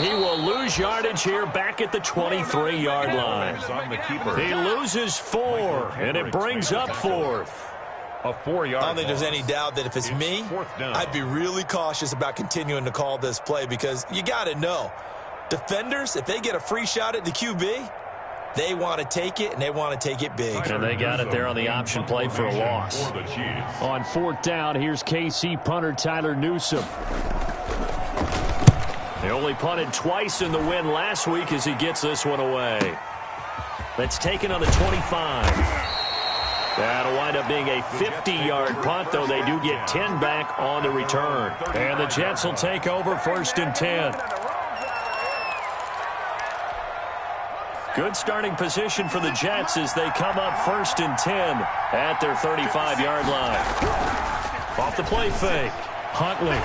And he will lose yardage here back at the 23-yard line. He loses 4, and it brings up 4th. A 4-yard. I don't think there's any doubt that if it's me, I'd be really cautious about continuing to call this play because you got to know, defenders, if they get a free shot at the QB, they want to take it, and they want to take it big. And they got it there on the option play for a loss. On 4th down, here's KC punter Tyler Newsome. They only punted twice in the win last week as he gets this one away. That's taken on the 25. That'll wind up being a 50-yard punt, though they do get 10 back on the return. And the Jets will take over 1st and 10. Good starting position for the Jets as they come up 1st and 10 at their 35-yard line. Off the play fake. Huntley.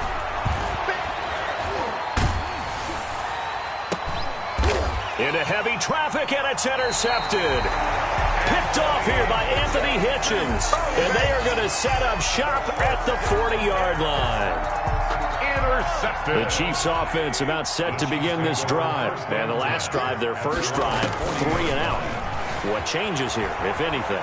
Into heavy traffic, and it's intercepted. Picked off here by Anthony Hitchens. And they are going to set up shop at the 40-yard line. Intercepted. The Chiefs offense about set to begin this drive. And the last drive, their first drive, 3 and out. What changes here, if anything?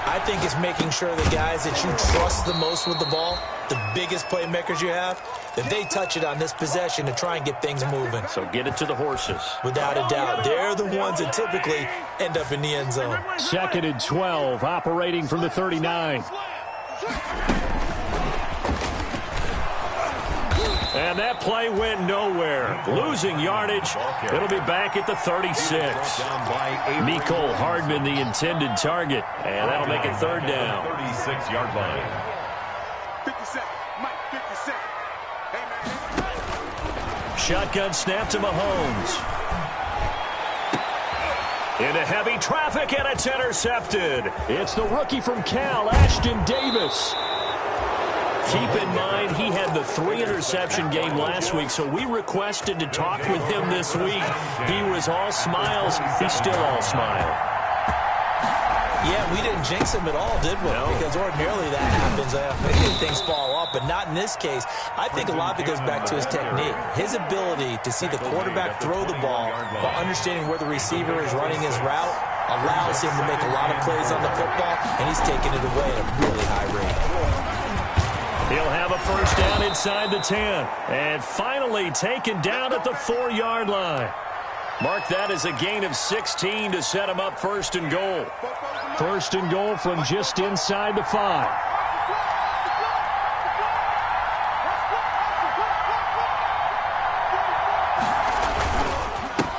I think it's making sure the guys that you trust the most with the ball, the biggest playmakers you have, that they touch it on this possession to try and get things moving. So get it to the horses. Without a doubt. They're the ones that typically end up in the end zone. 2nd and 12, operating from the 39. And that play went nowhere. Losing yardage. It'll be back at the 36. Mecole Hardman, the intended target. And that'll make it 3rd down. 36-yard line. 57. Mike, 57. Hey, man. Shotgun snap to Mahomes. Into heavy traffic, and it's intercepted. It's the rookie from Cal, Ashton Davis. Keep in mind, he had the 3-interception game last week, so we requested to talk with him this week. He was all smiles. He's still all smile. Yeah, we didn't jinx him at all, did we? No. Because ordinarily that happens. Maybe things fall off, but not in this case. I think a lot of it goes back to his technique. His ability to see the quarterback throw the ball while understanding where the receiver is running his route allows him to make a lot of plays on the football, and he's taking it away at a really high rate. He'll have a first down inside the 10. And finally taken down at the 4-yard line. Mark that as a gain of 16 to set him up 1st and goal. 1st and goal from just inside the 5.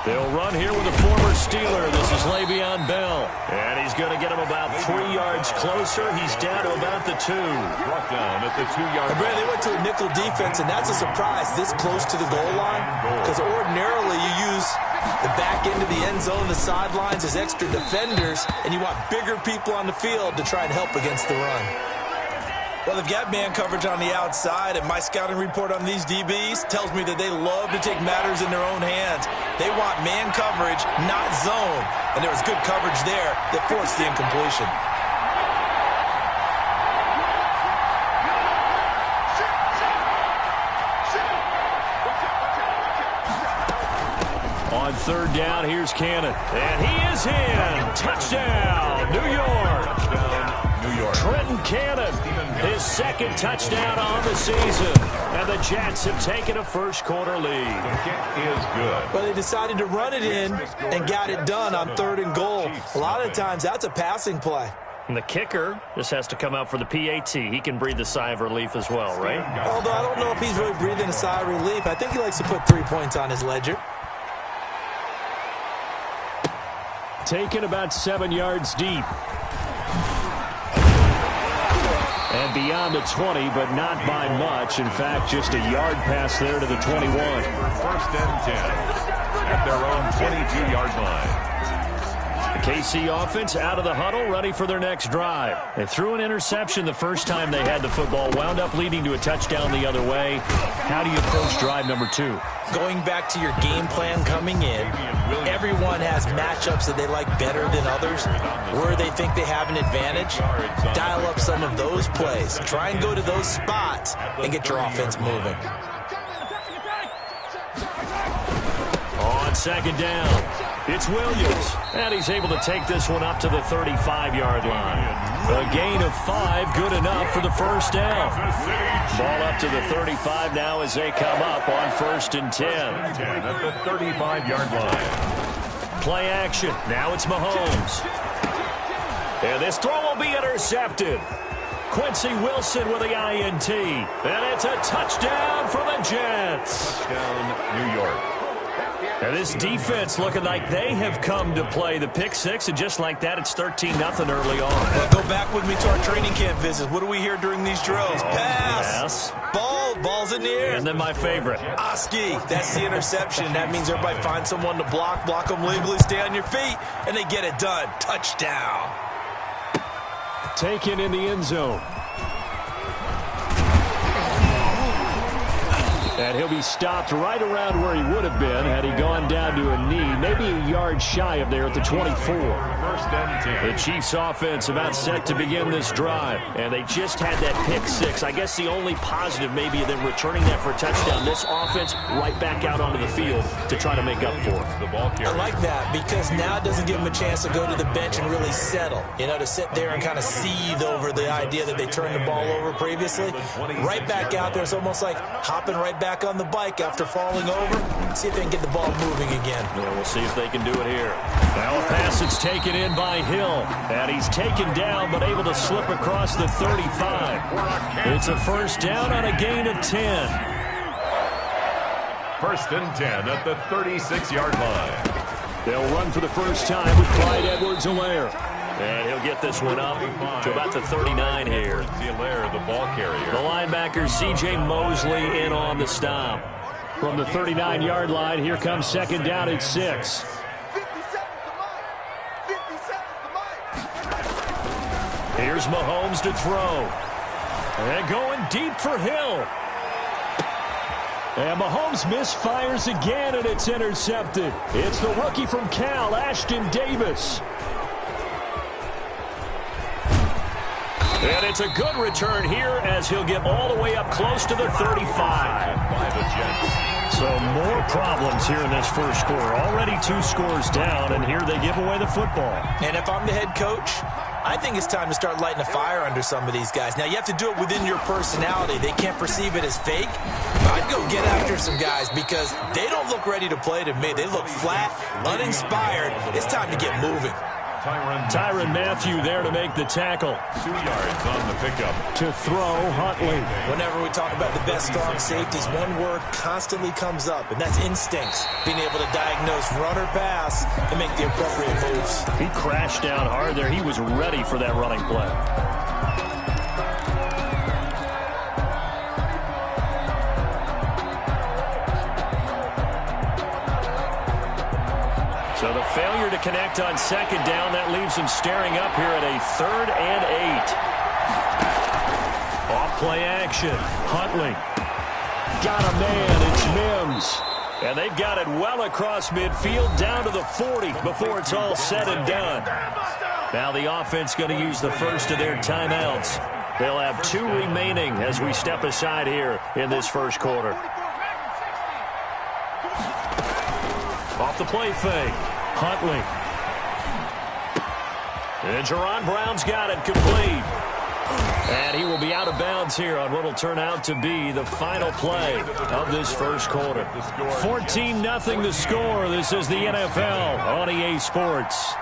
They'll run here with a former Steeler. This is Le'Veon Bell. And he's going to get him about 3 yards closer. He's down to about the 2. Brought down at the 2-yard line. They went to a nickel defense, and that's a surprise this close to the goal line. Because ordinarily you use the back end of the end zone, the sidelines as extra defenders, and you want bigger people on the field to try and help against the run. Well, they've got man coverage on the outside, and my scouting report on these DBs tells me that they love to take matters in their own hands. They want man coverage, not zone. And there was good coverage there that forced the incompletion. On 3rd down, here's Cannon. And he is in. Touchdown, New York. New York. Trenton Cannon, his 2nd touchdown on the season. And the Jets have taken a first-quarter lead. The kick is good. Well, they decided to run it in and got it done on 3rd and goal. A lot of times, that's a passing play. And the kicker just has to come out for the PAT. He can breathe a sigh of relief as well, right? Although I don't know if he's really breathing a sigh of relief. I think he likes to put 3 points on his ledger. Taken about 7 yards deep. And beyond the 20, but not by much. In fact, just a yard pass there to the 21. 1st and 10 at their own 22-yard line. The KC offense out of the huddle, ready for their next drive. They threw an interception the first time they had the football, wound up leading to a touchdown the other way. How do you approach drive number 2? Going back to your game plan coming in, everyone has matchups that they like better than others, where they think they have an advantage. Dial up some of those plays. Try and go to those spots and get your offense moving. second down. It's Williams, and he's able to take this one up to the 35-yard line. A gain of 5, good enough for the first down. Ball up to the 35 now as they come up on 1st and 10. At the 35-yard line. Play action. Now it's Mahomes. And this throw will be intercepted. Quincy Wilson with the INT. And it's a touchdown for the Jets. Touchdown, New York. And this defense looking like they have come to play the pick six, and just like that, it's 13-0 early on. Well, go back with me to our training camp visits. What do we hear during these drills? Pass. Ball's in the air. And then my favorite. Oski, that's the interception. That means everybody finds someone to block them legally, stay on your feet, and they get it done. Touchdown. Taken in the end zone. And he'll be stopped right around where he would have been had he gone down to a knee, maybe a yard shy of there at the 24. 1st and 10. The Chiefs offense about set to begin this drive, and they just had that pick six. I guess the only positive maybe of them returning that for a touchdown. This offense right back out onto the field to try to make up for it. The ball carrier. I like that because now it doesn't give them a chance to go to the bench and really settle. You know, to sit there and kind of seethe over the idea that they turned the ball over previously. Right back out there, it's almost like hopping right back on the bike after falling over. See if they can get the ball moving again. Yeah, we'll see if they can do it here. Now a pass that's taken in by Hill. And he's taken down but able to slip across the 35. It's a first down on a gain of 10. 1st and 10 at the 36-yard line. They'll run for the first time with Clyde Edwards-Helaire. And he'll get this one up to about the 39 here. Helaire, the ball carrier. The linebacker, C.J. Mosley, in on the stop. From the 39-yard line, here comes second down at 6. 50 seconds to mine. 50 seconds to mine. Here's Mahomes to throw. And going deep for Hill. And Mahomes misfires again, and it's intercepted. It's the rookie from Cal, Ashton Davis. And it's a good return here as he'll get all the way up close to the 35. By the Jets. So more problems here in this first quarter. Already 2 scores down, and here they give away the football. And if I'm the head coach, I think it's time to start lighting a fire under some of these guys. Now, you have to do it within your personality. They can't perceive it as fake. I'd go get after some guys because they don't look ready to play to me. They look flat, uninspired. It's time to get moving. Tyrann Mathieu there to make the tackle. 2 yards on the pickup. To throw, Huntley. Whenever we talk about the best strong safeties, one word constantly comes up, and that's instincts. Being able to diagnose run or pass and make the appropriate moves. He crashed down hard there. He was ready for that running play. So the failure to connect on second down, that leaves him staring up here at a 3rd and 8. Off play action. Huntley. Got a man. It's Mims. And they've got it well across midfield down to the 40 before it's all said and done. Now the offense going to use the first of their timeouts. They'll have 2 remaining as we step aside here in this first quarter. Off the play fake. Huntley. And Jerron Brown's got it complete. And he will be out of bounds here on what will turn out to be the final play of this first quarter. 14-0 the score. This is the NFL on EA Sports.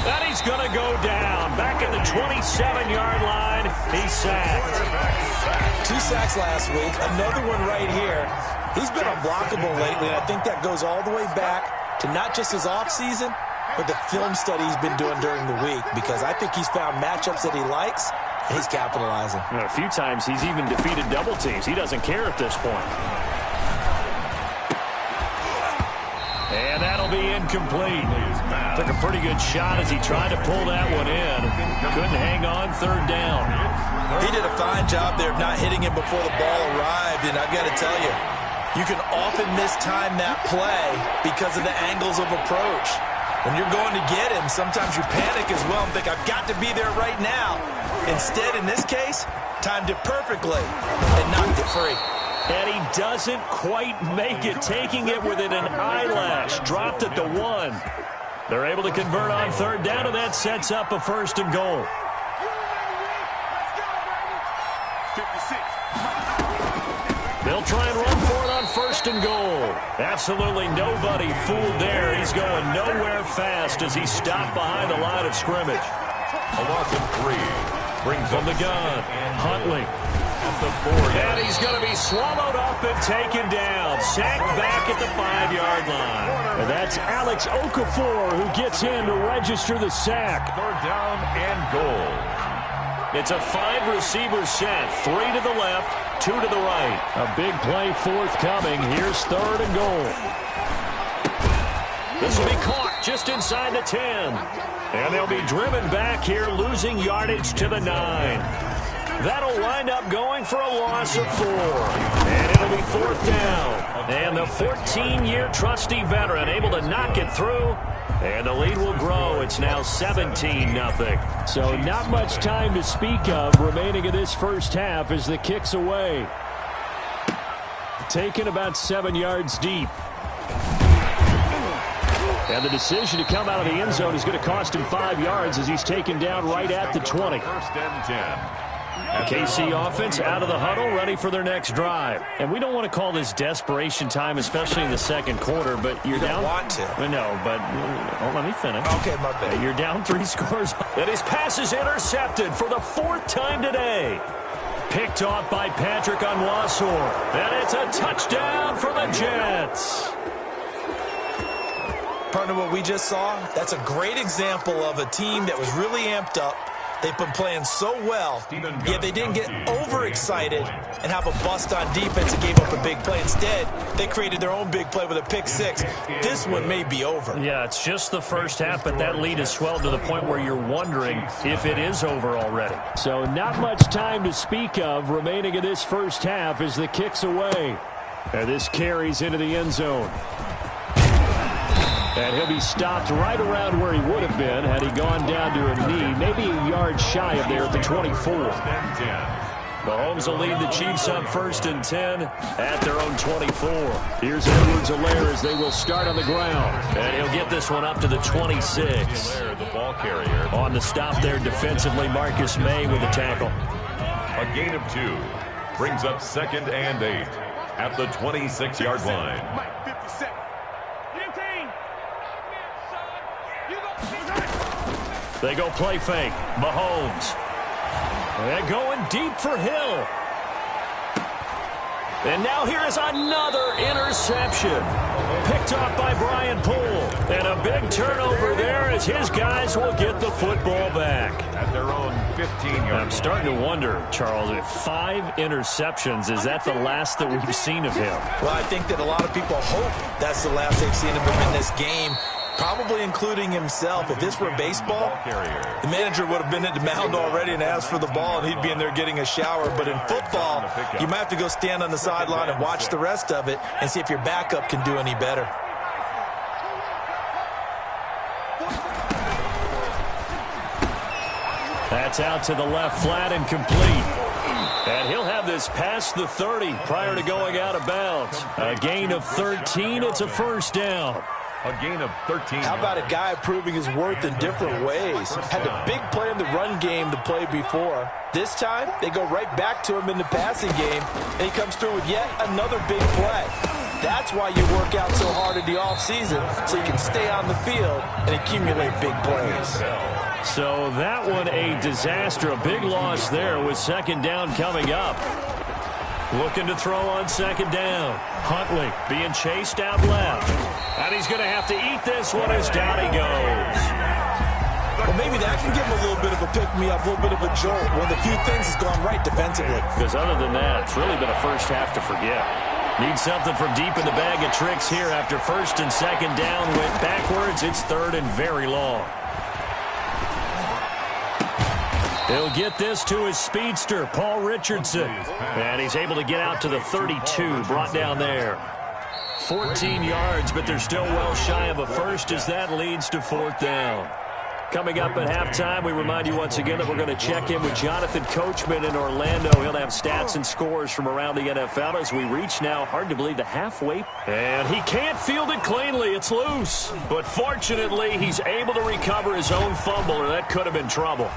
And he's going to go down. Back at the 27-yard line. He's sacked. 2 sacks last week, another one right here. He's been unblockable lately, and I think that goes all the way back to not just his offseason, but the film study he's been doing during the week, because I think he's found matchups that he likes, and he's capitalizing. A few times he's even defeated double teams. He doesn't care at this point. And that'll be incomplete. Took a pretty good shot as he tried to pull that one in. Couldn't hang on 3rd down. He did a fine job there of not hitting him before the ball arrived, and I've got to tell you, you can often mistime that play because of the angles of approach. When you're going to get him, sometimes you panic as well and think, I've got to be there right now. Instead, in this case, timed it perfectly and knocked it free. And he doesn't quite make it, taking it within an eyelash. Dropped at the 1. They're able to convert on third down, and that sets up a 1st and goal. They'll try and run for it on 1st and goal. Absolutely nobody fooled there. He's going nowhere fast as he's stopped behind the line of scrimmage. A loss of 3. Brings From the gun, Huntley. And he's going to be swallowed up and taken down. Sacked back at the 5-yard line. And that's Alex Okafor who gets in to register the sack. 3rd down and goal. It's a 5-receiver set. 3 to the left, 2 to the right. A big play forthcoming. Here's 3rd and goal. This will be caught just inside the 10. And they'll be driven back here, losing yardage to the 9. That'll wind up going for a loss of 4. And it'll be 4th down. And the 14-year trusty veteran able to knock it through. And the lead will grow. It's now 17-0. So not much time to speak of remaining in this first half as the kick's away. Taken about 7 yards deep. And the decision to come out of the end zone is going to cost him 5 yards as he's taken down right at the 20. 1st and 10. The KC offense out of the huddle, ready for their next drive. And we don't want to call this desperation time, especially in the second quarter, but you're down. You don't want to. No, but let me finish. Okay, my bad. You're down 3 scores. And his pass is intercepted for the 4th time today. Picked off by Patrick Onwuasor. And it's a touchdown for the Jets. Partner, what we just saw, that's a great example of a team that was really amped up. They've been playing so well, yet they didn't get overexcited and have a bust on defense and gave up a big play. Instead, they created their own big play with a pick-6. This one may be over. Yeah, it's just the first half, but that lead has swelled to the point where you're wondering if it is over already. So not much time to speak of remaining in this first half as the kick's away. And this carries into the end zone. And he'll be stopped right around where he would have been had he gone down to a knee, maybe a yard shy of there at the 24. Mahomes will lead the Chiefs up 1st and 10 at their own 24. Here's Edwards-Helaire as they will start on the ground. And he'll get this one up to the 26. The ball carrier. On the stop there defensively, Marcus May with the tackle. A gain of 2. Brings up 2nd and 8 at the 26-yard line. They go play fake. Mahomes. They're going deep for Hill. And now here is another interception. Picked off by Brian Poole. And a big turnover there as his guys will get the football back. At their own 15-yard line. I'm starting to wonder, Charles, if 5 interceptions, is that the last that we've seen of him? Well, I think that a lot of people hope that's the last they've seen of him in this game. Probably including himself. If this were baseball, the manager would have been at the mound already and asked for the ball, and he'd be in there getting a shower. But in football, you might have to go stand on the sideline and watch the rest of it and see if your backup can do any better. That's out to the left, flat and complete. And he'll have this past the 30 prior to going out of bounds. A gain of 13. It's a 1st down. A gain of 13. How about a guy proving his worth in different ways? Had a big play in the run game the play before. This time, they go right back to him in the passing game, and he comes through with yet another big play. That's why you work out so hard in the offseason, so you can stay on the field and accumulate big plays. So that one a disaster. A big loss there with 2nd down coming up. Looking to throw on 2nd down. Huntley being chased out left. And he's going to have to eat this one as down he goes. Well, maybe that can give him a little bit of a pick-me-up, a little bit of a jolt. One of the few things has gone right defensively. Because other than that, it's really been a first half to forget. Need something from deep in the bag of tricks here after 1st and 2nd down. Went backwards. It's 3rd and very long. He'll get this to his speedster, Paul Richardson. And he's able to get out to the 32, brought down there. 14 yards, but they're still well shy of a first as that leads to 4th down. Coming up at halftime, we remind you once again that we're going to check in with Jonathan Coachman in Orlando. He'll have stats and scores from around the NFL as we reach now, hard to believe, the halfway. And he can't field it cleanly. It's loose. But fortunately, he's able to recover his own fumble, or that could have been trouble.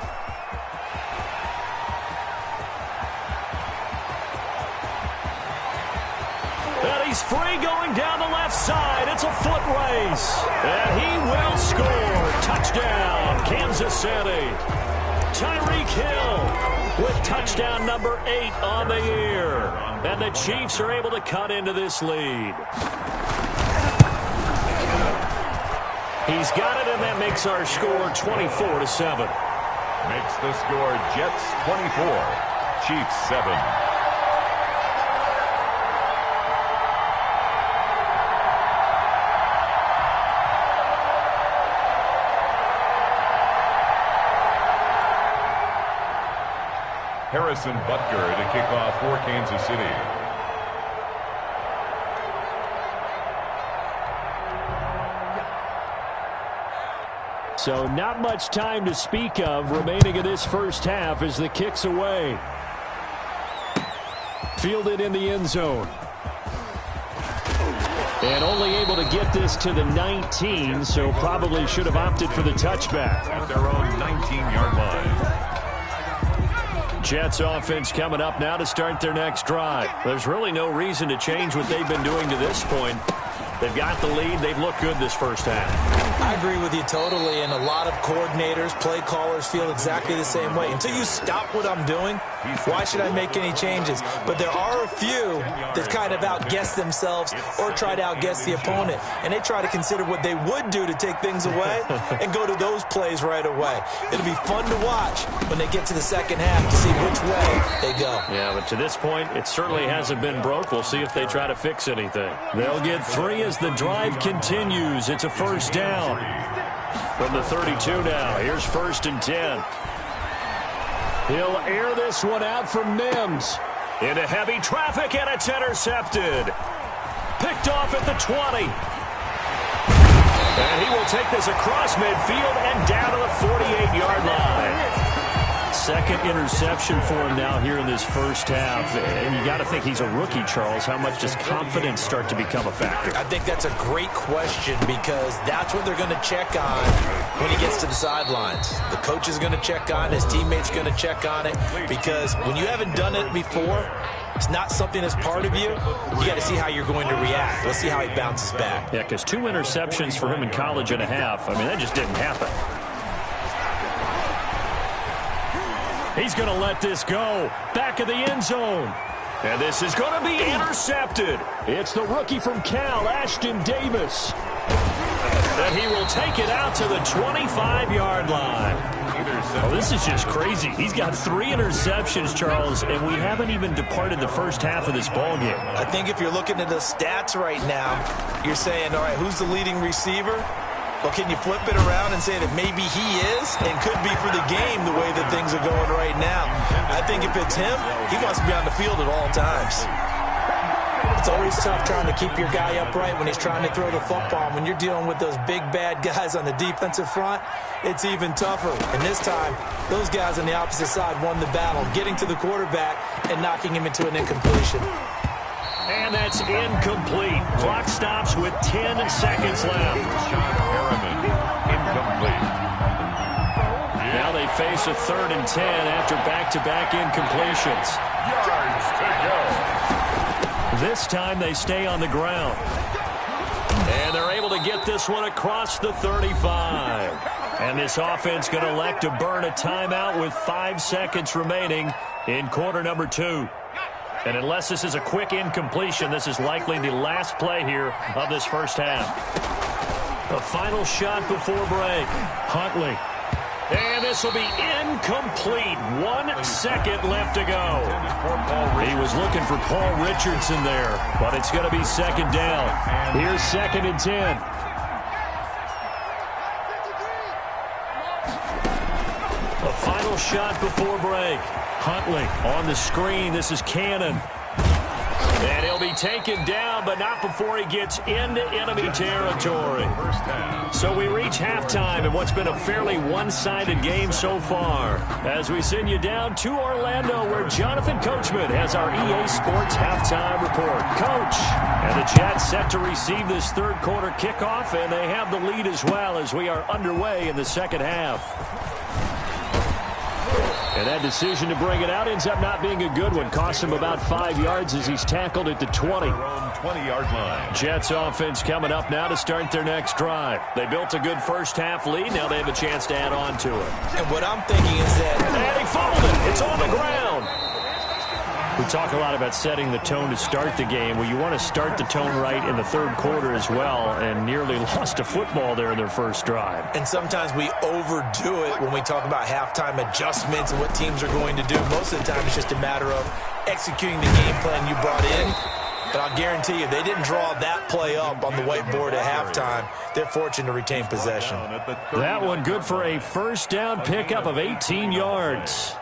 And he's free going down the left side. It's a foot race. And he will score. Touchdown, Kansas City. Tyreek Hill with touchdown number 8 on the year. And the Chiefs are able to cut into this lead. He's got it, and that makes our score 24-7. Makes the score Jets 24, Chiefs 7. Harrison Butker to kick off for Kansas City. So not much time to speak of remaining in this first half as the kick's away. Fielded in the end zone. And only able to get this to the 19, so probably should have opted for the touchback. At their own 19-yard line. Jets offense coming up now to start their next drive. There's really no reason to change what they've been doing to this point. They've got the lead. They've looked good this first half. I agree with you totally, and a lot of coordinators, play callers feel exactly the same way. Until you stop what I'm doing, why should I make any changes? But there are a few that kind of outguess themselves or try to outguess the opponent, and they try to consider what they would do to take things away and go to those plays right away. It'll be fun to watch when they get to the second half to see which way they go. Yeah, but to this point, it certainly hasn't been broke. We'll see if they try to fix anything. They'll get 3 as the drive continues. It's a first down from the 32 now. Here's 1st and 10. He'll air this one out from Mims. Into heavy traffic, and it's intercepted. Picked off at the 20. And he will take this across midfield and down to the 48-yard line. Second interception for him now here in this first half. And you got to think he's a rookie, Charles. How much does confidence start to become a factor? I think that's a great question because that's what they're going to check on when he gets to the sidelines. The coach is going to check on, his teammates going to check on it, because when you haven't done it before, it's not something that's part of you. You got to see how you're going to react. Let's see how he bounces back. Yeah, because 2 interceptions for him in college and a half. I mean, that just didn't happen. He's going to let this go. Back of the end zone. And this is going to be intercepted. It's the rookie from Cal, Ashton Davis. And he will take it out to the 25-yard line. Oh, this is just crazy. He's got 3 interceptions, Charles, and we haven't even departed the first half of this ballgame. I think if you're looking at the stats right now, you're saying, all right, who's the leading receiver? Well, can you flip it around and say that maybe he is and could be for the game the way that things are going right now? I think if it's him, he wants to be on the field at all times. It's always tough trying to keep your guy upright when he's trying to throw the football. When you're dealing with those big, bad guys on the defensive front, it's even tougher. And this time, those guys on the opposite side won the battle, getting to the quarterback and knocking him into an incompletion. And that's incomplete. Clock stops with 10 seconds left. Incomplete. Now they face a 3rd and 10 after back-to-back incompletions. Yards to go. This time they stay on the ground. And they're able to get this one across the 35. And this offense going to elect to burn a timeout with 5 seconds remaining in quarter number 2. And unless this is a quick incompletion, this is likely the last play here of this first half. The final shot before break. Huntley. And this will be incomplete. 1 second left to go. He was looking for Paul Richardson there, but it's going to be 2nd down. Here's 2nd and 10. The final shot before break. Huntley on the screen. This is Cannon. And he'll be taken down, but not before he gets into enemy territory. So we reach halftime in what's been a fairly one-sided game so far. As we send you down to Orlando, where Jonathan Coachman has our EA Sports halftime report. Coach, and the Jets set to receive this third quarter kickoff, and they have the lead as well as we are underway in the second half. And that decision to bring it out ends up not being a good one. Cost him about 5 yards as he's tackled at the 20. 20-yard line. Jets offense coming up now to start their next drive. They built a good first half lead. Now they have a chance to add on to it. And what I'm thinking is that... And he fumbled it. It's on the ground. We talk a lot about setting the tone to start the game. Well, you want to start the tone right in the third quarter as well, and nearly lost a football there in their first drive. And sometimes we overdo it when we talk about halftime adjustments and what teams are going to do. Most of the time it's just a matter of executing the game plan you brought in. But I'll guarantee you, they didn't draw that play up on the whiteboard at halftime. They're fortunate to retain possession. That one good for a first down pickup of 18 yards.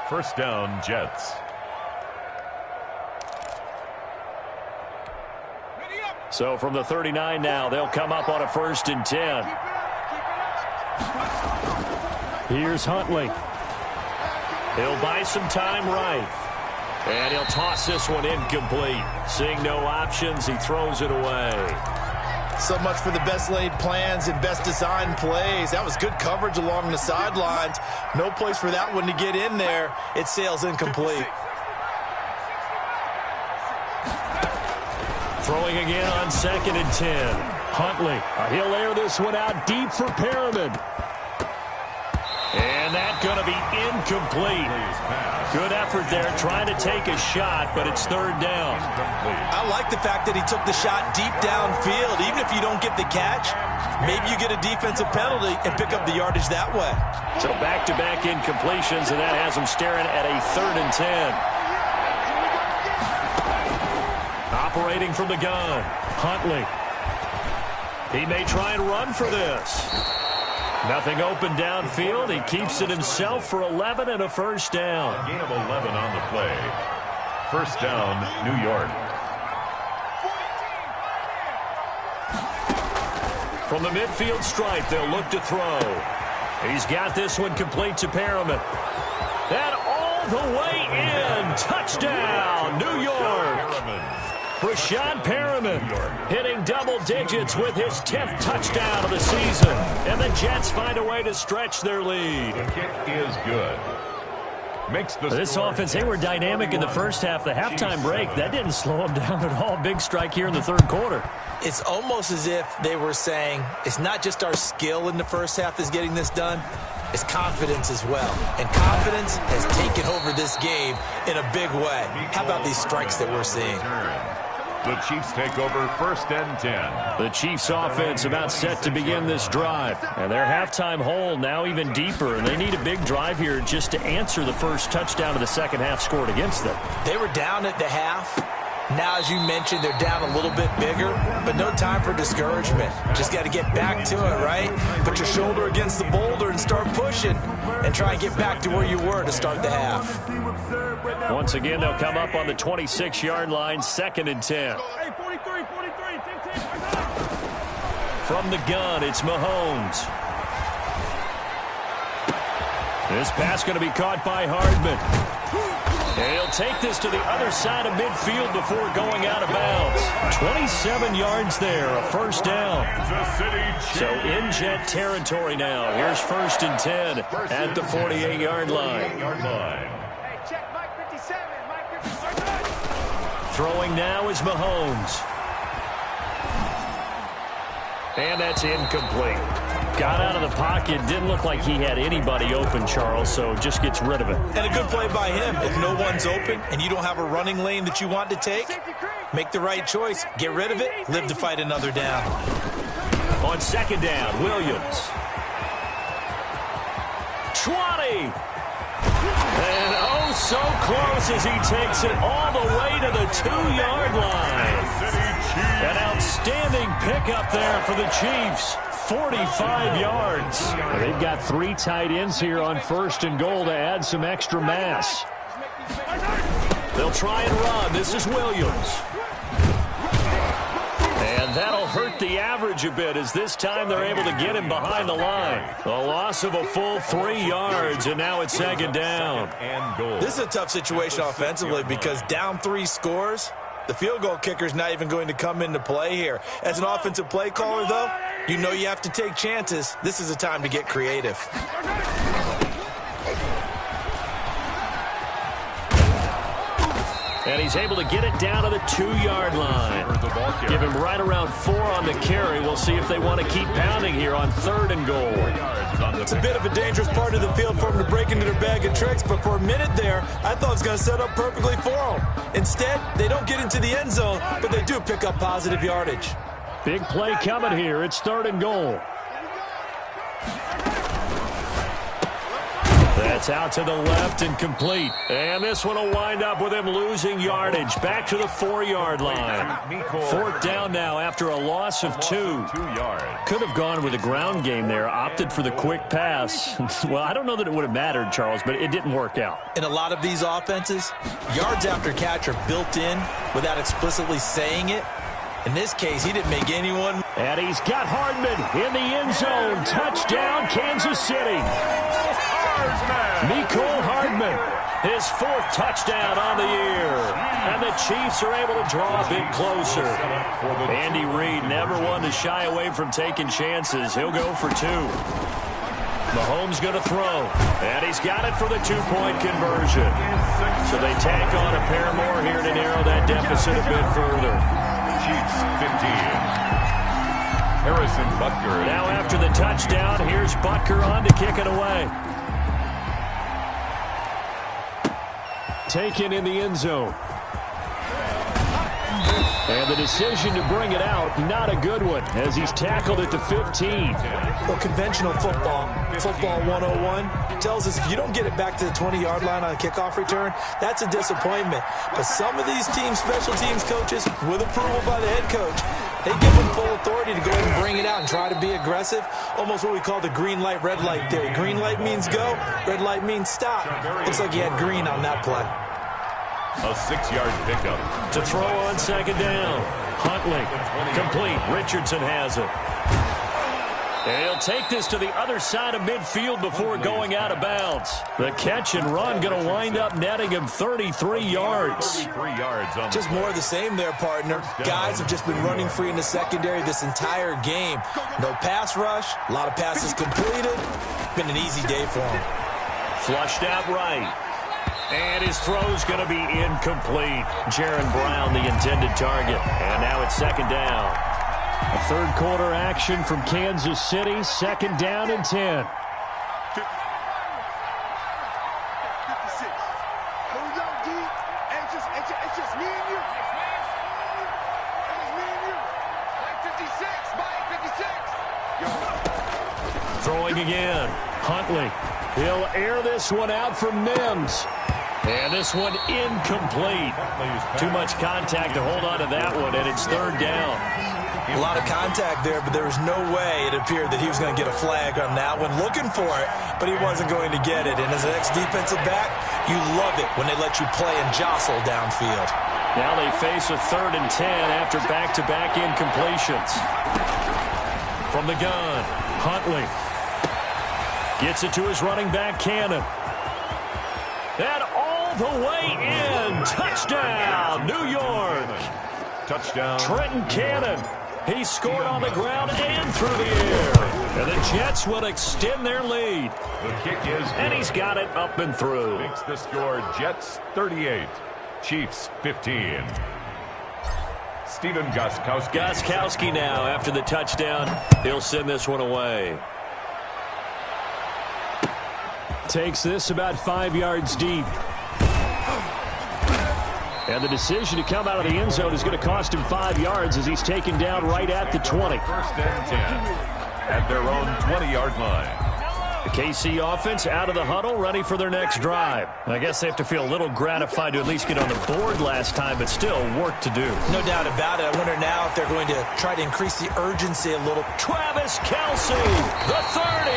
First down, Jets. So from the 39 now, they'll come up on a 1st and 10. Here's Huntley. He'll buy some time right. And he'll toss this one incomplete. Seeing no options, he throws it away. So much for the best laid plans and best designed plays. That was good coverage along the sidelines. No place for that one to get in there. It sails incomplete. Throwing again on 2nd and 10. Huntley, he'll air this one out deep for Perriman. And that's going to be incomplete. Good effort there trying to take a shot, but it's 3rd down. I like the fact that he took the shot deep downfield. Even if you don't get the catch, maybe you get a defensive penalty and pick up the yardage that way. So back-to-back incompletions, and that has him staring at a 3rd and 10. Operating from the gun, Huntley. He may try and run for this. Nothing open downfield. He keeps it himself for 11 and a first down. A gain of 11 on the play. First down, New York. From the midfield stripe, they'll look to throw. He's got this one complete to Perriman. And all the way in. Touchdown, New York. Rashad Perriman hitting double digits with his 10th touchdown of the season. And the Jets find a way to stretch their lead. The kick is good. Makes the this offense, they were dynamic in the first half. The halftime break, that didn't slow them down at all. Big strike here in the third quarter. It's almost as if they were saying, it's not just our skill in the first half that's getting this done. It's confidence as well. And confidence has taken over this game in a big way. How about these strikes that we're seeing? The Chiefs take over 1st and 10. The Chiefs offense about set to begin this drive. And their halftime hole now even deeper. And they need a big drive here just to answer the first touchdown of the second half scored against them. They were down at the half. Now, as you mentioned, they're down a little bit bigger, but no time for discouragement. Just got to get back to it, right? Put your shoulder against the boulder and start pushing and try and get back to where you were to start the half. Once again, they'll come up on the 26-yard line, 2nd and 10. From the gun, it's Mahomes. This pass going to be caught by Hardman. And he'll take this to the other side of midfield before going out of bounds. 27 yards there, a first down. So in Jet territory now. Here's 1st and 10 at the 48-yard line. Throwing now is Mahomes. And that's incomplete. Got out of the pocket. Didn't look like he had anybody open, Charles, so just gets rid of it. And a good play by him. If no one's open and you don't have a running lane that you want to take, make the right choice. Get rid of it. Live to fight another down. On 2nd down, Williams. 20. And oh, so close as he takes it all the way to the 2-yard line. An outstanding pickup there for the Chiefs. 45 yards. They've got 3 tight ends here on 1st and goal to add some extra mass. They'll try and run. This is Williams. And that'll hurt the average a bit as this time they're able to get him behind the line. A loss of a full 3 yards, and now it's second down. This is a tough situation offensively because down 3 scores, the field goal kicker's not even going to come into play here. As an offensive play caller, though, you know you have to take chances. This is a time to get creative. And he's able to get it down to the 2-yard line. Give him right around 4 on the carry. We'll see if they want to keep pounding here on 3rd and goal. It's a bit of a dangerous part of the field for them to break into their bag of tricks, but for a minute there, I thought it was going to set up perfectly for them. Instead, they don't get into the end zone, but they do pick up positive yardage. Big play coming here. It's 3rd and goal. That's out to the left and complete. And this one will wind up with him losing yardage. Back to the 4-yard line. 4th down now after a loss of 2. Could have gone with a ground game there. Opted for the quick pass. Well, I don't know that it would have mattered, Charles, but it didn't work out. In a lot of these offenses, yards after catch are built in without explicitly saying it. In this case, he didn't make anyone. And he's got Hardman in the end zone. Touchdown, Kansas City. Nicole Hardman, his 4th touchdown on the year. And the Chiefs are able to draw a bit closer. Andy Reid never one to shy away from taking chances. He'll go for 2. Mahomes going to throw. And he's got it for the 2-point conversion. So they tack on a pair more here to narrow that deficit a bit further. Chiefs 15. Harrison Butker. Now after the touchdown, here's Butker on to kick it away. Taken in the end zone. And the decision to bring it out, not a good one, as he's tackled at the 15. Well, conventional football 101, tells us if you don't get it back to the 20-yard line on a kickoff return, that's a disappointment. But some of these teams, special teams coaches, with approval by the head coach, they give them full authority to go ahead and bring it out and try to be aggressive. Almost what we call the green light, red light theory. Green light means go, red light means stop. Looks like he had green on that play. A 6-yard pickup. To throw on 2nd down. Huntley, complete. Richardson has it. And he'll take this to the other side of midfield before going out of bounds. The catch and run going to wind up netting him 33 yards. Just more of the same there, partner. Guys have just been running free in the secondary this entire game. No pass rush, a lot of passes completed. Been an easy day for him. Flushed out right. And his throw's going to be incomplete. Jaron Brown, the intended target. And now it's 2nd down. A 3rd quarter action from Kansas City. 2nd down and 10. 56. Hold on, D. It's just me and you. It's just me and you. Mike 56. Mike 56. Throwing again. Huntley. He'll air this one out for Mims. And this one incomplete. Too much contact to hold on to that one, and it's 3rd down. A lot of contact there, but there was no way it appeared that he was going to get a flag on that one. Looking for it, but he wasn't going to get it. And as an ex-defensive back, you love it when they let you play and jostle downfield. Now they face a 3rd and 10 after back-to-back incompletions. From the gun, Huntley. Gets it to his running back, Cannon. And all the way in. Touchdown, New York. Touchdown. Trenton Cannon. He scored on the ground and through the air. And the Jets will extend their lead. The kick is good. And he's got it up and through. Makes the score Jets 38, Chiefs 15. Steven Gostkowski. Gostkowski now after the touchdown. He'll send this one away. Takes this about 5 yards deep. And the decision to come out of the end zone is going to cost him 5 yards as he's taken down right at the 20. 1st and 10 at their own 20-yard line. The KC offense out of the huddle, ready for their next drive. I guess they have to feel a little gratified to at least get on the board last time, but still work to do. No doubt about it. I wonder now if they're going to try to increase the urgency a little. Travis Kelce, the 30.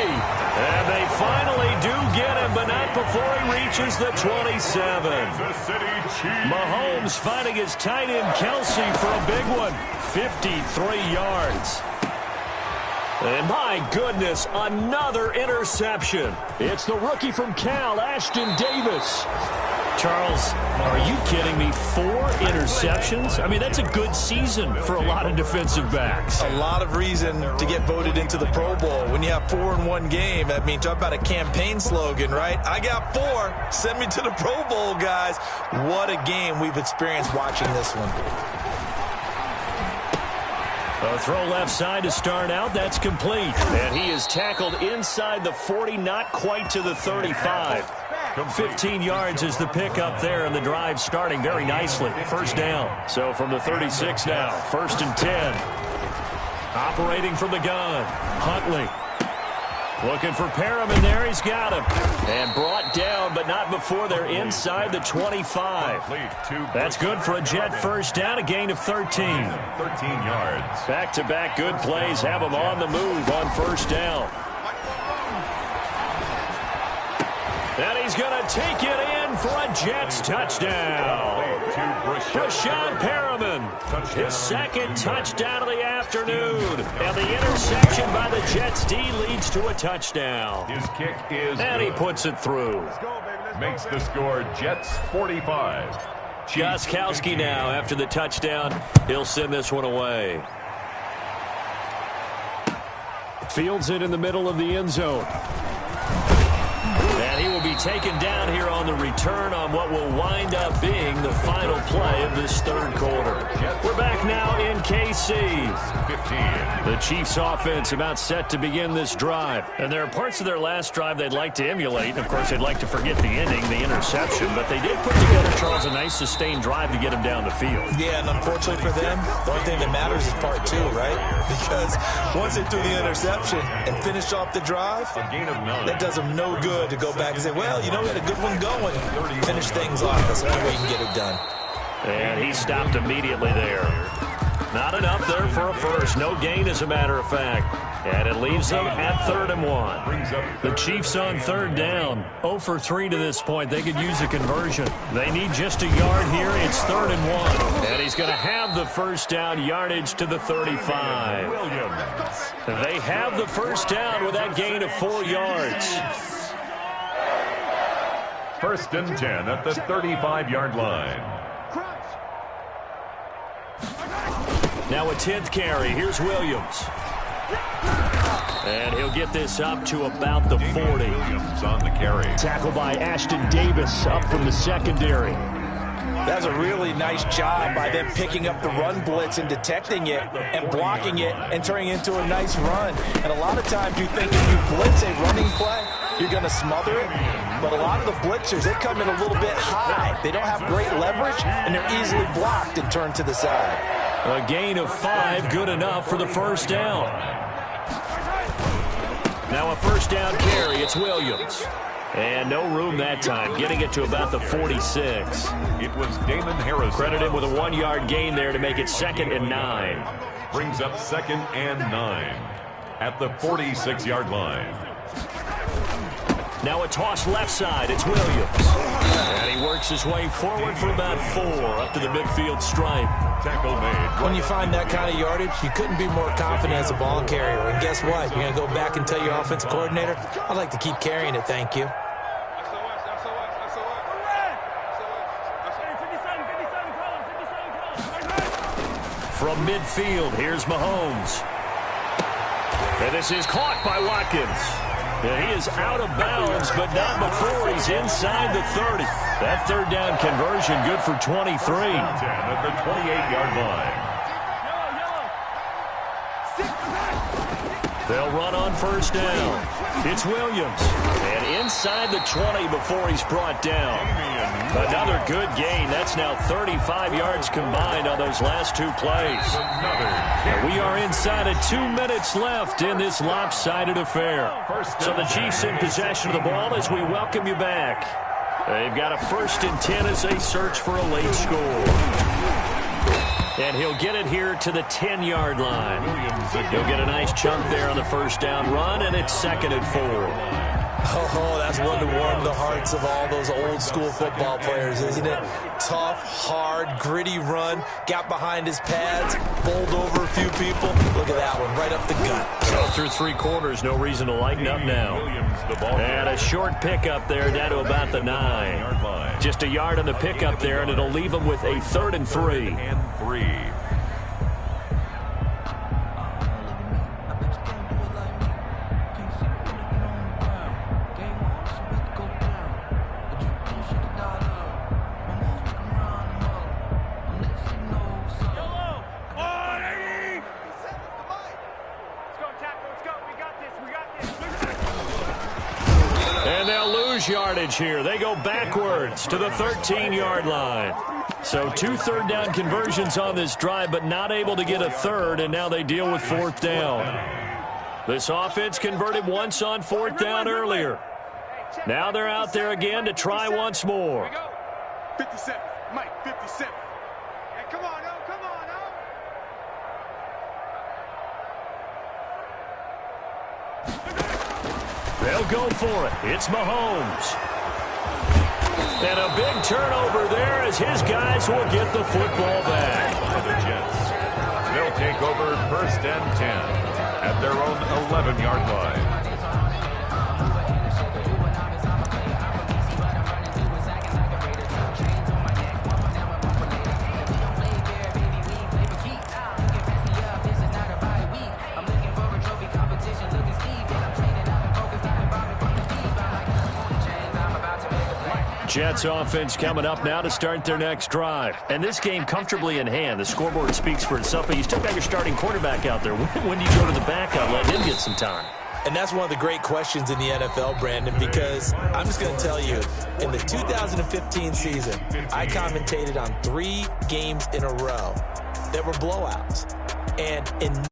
And they finally do get him, but not before he reaches the 27. Mahomes finding his tight end Kelce for a big one. 53 yards. And my goodness, another interception. It's the rookie from Cal, Ashton Davis. Charles, are you kidding me? 4 interceptions? I mean, that's a good season for a lot of defensive backs. A lot of reason to get voted into the Pro Bowl. When you have 4 in one game, I mean, talk about a campaign slogan, right? I got 4. Send me to the Pro Bowl, guys. What a game we've experienced watching this one. A throw left side to start out. That's complete. And he is tackled inside the 40, not quite to the 35. 15 yards is the pickup there, and the drive starting very nicely. First down. So from the 36 now, 1st and 10. Operating from the gun. Huntley. Looking for Perriman there. He's got him. And brought down, but not before they're inside the 25. That's good for a Jet first down, a gain of 13. 13 yards. Back-to-back good plays have them on the move on first down. And he's going to take it in for a Jets touchdown. Brashad Perriman, his second touchdown of the afternoon. And the interception by the Jets D leads to a touchdown. His kick is and he good. puts it through. Makes the score Jets 45. Gostkowski now after the touchdown. He'll send this one away. Fields it in the middle of the end zone. And he will be taken down here on the return on what will wind up being the final play of this third quarter. We're back now in KC. 15. The Chiefs offense about set to begin this drive. And there are parts of their last drive they'd like to emulate. Of course, they'd like to forget the ending, the interception. But they did put together, Charles, a nice sustained drive to get him down the field. Yeah, and unfortunately for them, the only thing that matters is part 2, right? Because once they threw the interception and finished off the drive, A gain of 9. that does them no good to go back and say, well, you know, we had a good one going. Finish things off. That's the only way you can get it done. And he stopped immediately there. Not enough there for a first. No gain, as a matter of fact. And it leaves them at 3rd and 1. The Chiefs on 3rd down. 0 for 3 to this point. They could use a conversion. They need just a yard here. It's 3rd and 1. And he's going to have the first down yardage to the 35. They have the first down with that gain of 4 yards. 1st and 10 at the 35-yard line. Now a 10th carry. Here's Williams. And he'll get this up to about the 40. Williams on the carry. Tackled by Ashton Davis up from the secondary. That was a really nice job by them picking up the run blitz and detecting it and blocking it and turning it into a nice run. And a lot of times you think if you blitz a running play, you're going to smother it. But a lot of the blitzers, they come in a little bit high. They don't have great leverage, and they're easily blocked and turned to the side. A gain of 5, good enough for the first down. Now a first down carry. It's Williams. And no room that time, getting it to about the 46. It was Damon Harris. Credited with a 1-yard gain there to make it 2nd and 9. Brings up 2nd and 9 at the 46-yard line. Now a toss left side. It's Williams. And he works his way forward for about 4 up to the midfield stripe. Tackle made. When you find that kind of yardage, you couldn't be more confident as a ball carrier. And guess what? You're going to go back and tell your offensive coordinator, I'd like to keep carrying it, thank you. From midfield, here's Mahomes. And this is caught by Watkins. And he is out of bounds, but not before he's inside the 30. That 3rd down conversion good for 23. 10 at the 28-yard line. They'll run on first down. It's Williams. And inside the 20 before he's brought down. Another good gain. That's now 35 yards combined on those last two plays. And we are inside of 2 minutes left in this lopsided affair. So the Chiefs in possession of the ball as we welcome you back. They've got a 1st and 10 as they search for a late score. And he'll get it here to the 10-yard line. He'll get a nice chunk there on the first down run, and it's 2nd and 4. Oh, that's one to warm the hearts of all those old-school football players, isn't it? Tough, hard, gritty run, got behind his pads, bowled over a few people. Look at that one, right up the gut. So through 3 quarters, no reason to lighten up now. And a short pickup there down to about the 9. Just a yard on the pickup there, and it'll leave him with a 3rd and 3. And they'll lose yardage here. They go backwards to the 13-yard line. So 2 third-down conversions on this drive, but not able to get a third, and now they deal with 4th down. This offense converted once on 4th down earlier. Now they're out there again to try once more. 57, Mike, 57. Hey, come on, no, come on, no. They'll go for it. It's Mahomes. And a big turnover there as his guys will get the football back. By the Jets. They'll take over 1st and 10 at their own 11-yard line. Jets offense coming up now to start their next drive. And this game comfortably in hand. The scoreboard speaks for itself, but you still got your starting quarterback out there. When do you go to the backup, let him get some time? And that's one of the great questions in the NFL, Brandon, because I'm just going to tell you, in the 2015 season, I commentated on 3 games in a row that were blowouts. And in